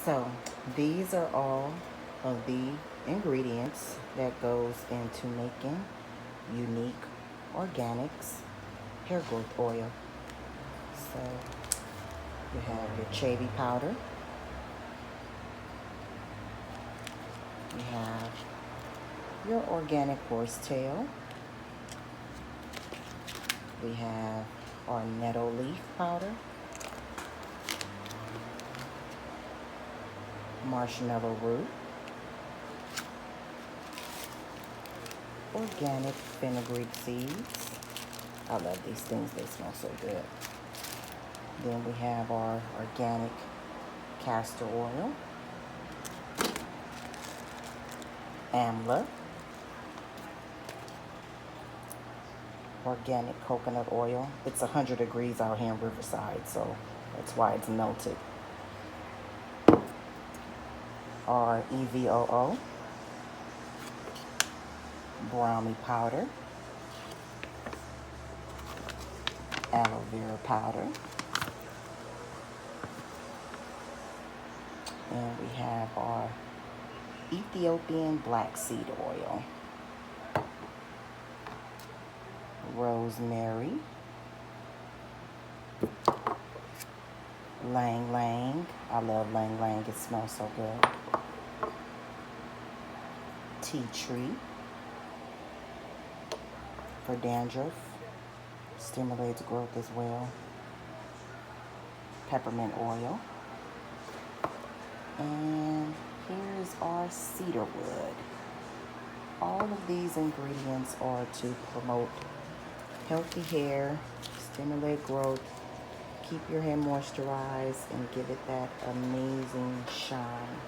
So these are all of the ingredients that goes into making unique organics hair growth oil. So you have your chavy powder. You have your organic horsetail. We have our nettle leaf powder, marshmallow root, organic fenugreek seeds. I love these things, they smell so good. Then we have our organic castor oil, amla, organic coconut oil. It's 100 degrees out here in Riverside, so that's why it's melted. Our EVOO, brownie powder, aloe vera powder, and we have our Ethiopian black seed oil, rosemary, lang lang. I love lang lang, it smells so good. Tea tree for dandruff, stimulates growth as well. Peppermint oil. And here's our cedar wood. All of these ingredients are to promote healthy hair, stimulate growth, keep your hair moisturized, and give it that amazing shine.